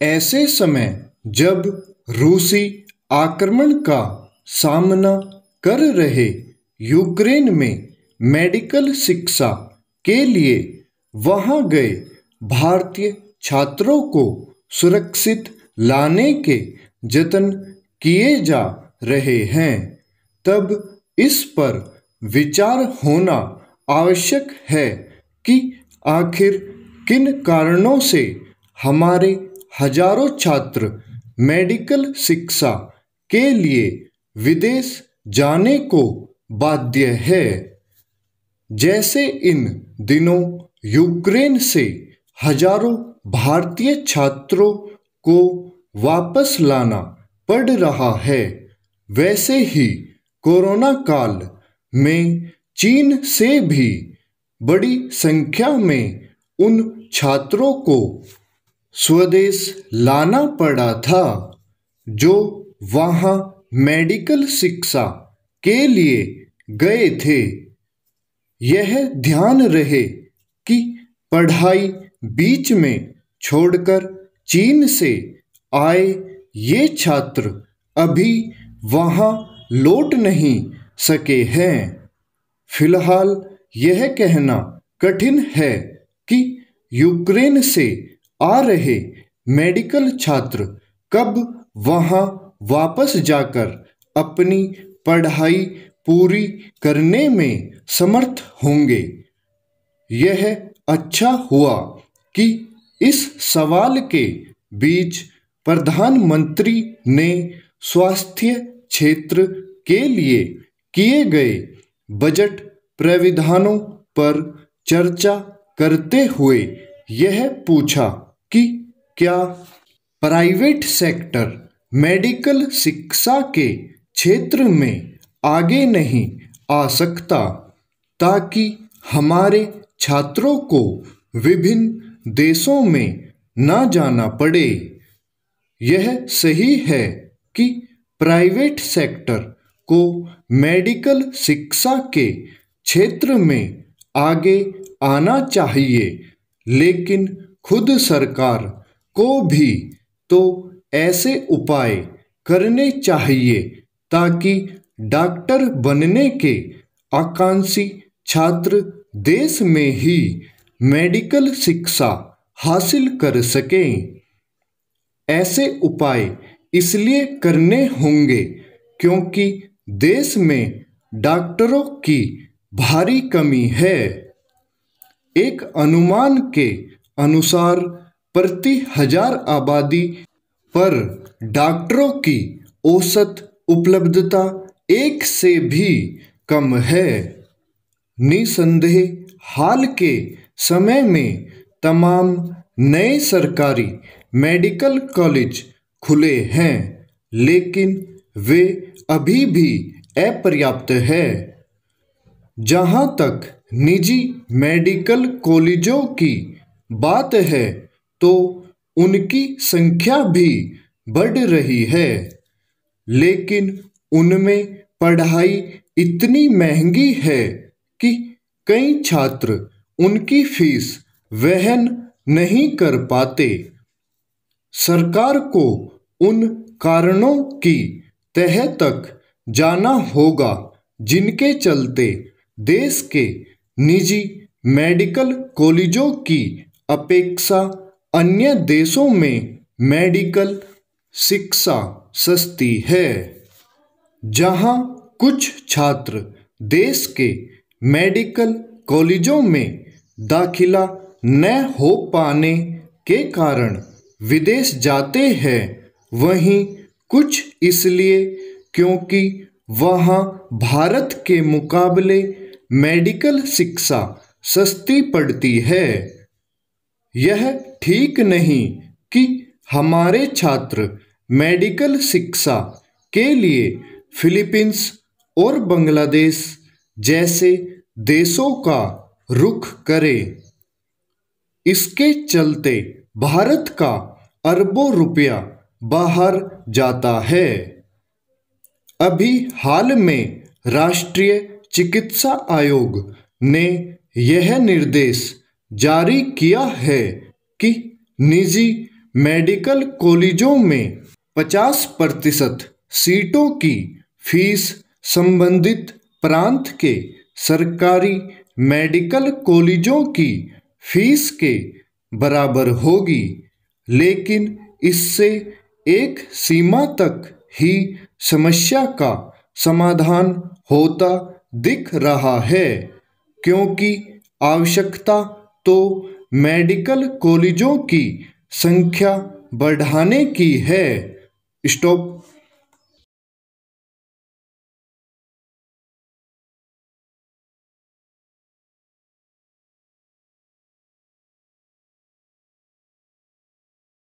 ऐसे समय जब रूसी आक्रमण का सामना कर रहे यूक्रेन में मेडिकल शिक्षा के लिए वहां गए भारतीय छात्रों को सुरक्षित लाने के जतन किए जा रहे हैं, तब इस पर विचार होना आवश्यक है कि आखिर किन कारणों से हमारे हजारों छात्र मेडिकल शिक्षा के लिए विदेश जाने को बाध्य है। जैसे इन दिनों यूक्रेन से हजारों भारतीय छात्रों को वापस लाना पड़ रहा है, वैसे ही कोरोना काल में चीन से भी बड़ी संख्या में उन छात्रों को स्वदेश लाना पड़ा था जो वहां मेडिकल शिक्षा के लिए गए थे। यह ध्यान रहे कि पढ़ाई बीच में छोड़कर चीन से आए ये छात्र अभी वहां लौट नहीं सके हैं। फिलहाल यह कहना कठिन है कि यूक्रेन से आ रहे मेडिकल छात्र कब वहां वापस जाकर अपनी पढ़ाई पूरी करने में समर्थ होंगे। यह अच्छा हुआ कि इस सवाल के बीच प्रधानमंत्री ने स्वास्थ्य क्षेत्र के लिए किए गए बजट प्रावधानों पर चर्चा करते हुए यह पूछा कि क्या प्राइवेट सेक्टर मेडिकल शिक्षा के क्षेत्र में आगे नहीं आ सकता, ताकि हमारे छात्रों को विभिन्न देशों में न जाना पड़े। यह सही है कि प्राइवेट सेक्टर को मेडिकल शिक्षा के क्षेत्र में आगे आना चाहिए, लेकिन खुद सरकार को भी तो ऐसे उपाय करने चाहिए ताकि डॉक्टर बनने के आकांक्षी छात्र देश में ही मेडिकल शिक्षा हासिल कर सकें। ऐसे उपाय इसलिए करने होंगे क्योंकि देश में डॉक्टरों की भारी कमी है। एक अनुमान के अनुसार प्रति 1000 आबादी पर डॉक्टरों की औसत उपलब्धता 1 से भी कम है। निसंदेह हाल के समय में तमाम नए सरकारी मेडिकल कॉलेज खुले हैं, लेकिन वे अभी भी अपर्याप्त है। जहां तक निजी मेडिकल कॉलेजों की बात है तो उनकी संख्या भी बढ़ रही है, लेकिन उनमें पढ़ाई इतनी महंगी है कि कई छात्र उनकी फीस वहन नहीं कर पाते। सरकार को उन कारणों की तह तक जाना होगा जिनके चलते देश के निजी मेडिकल कॉलेजों की अपेक्षा अन्य देशों में मेडिकल शिक्षा सस्ती है। जहां कुछ छात्र देश के मेडिकल कॉलेजों में दाखिला न हो पाने के कारण विदेश जाते हैं, वहीं कुछ इसलिए क्योंकि वहां भारत के मुकाबले मेडिकल शिक्षा सस्ती पड़ती है। यह ठीक नहीं कि हमारे छात्र मेडिकल शिक्षा के लिए फिलीपींस और बांग्लादेश जैसे देशों का रुख करें। इसके चलते भारत का अरबों रुपया बाहर जाता है। अभी हाल में राष्ट्रीय चिकित्सा आयोग ने यह निर्देश जारी किया है कि निजी मेडिकल कॉलेजों में 50% सीटों की फीस संबंधित प्रांत के सरकारी मेडिकल कॉलेजों की फीस के बराबर होगी, लेकिन इससे एक सीमा तक ही समस्या का समाधान होता दिख रहा है, क्योंकि आवश्यकता तो मेडिकल कॉलेजों की संख्या बढ़ाने की है। स्टॉप।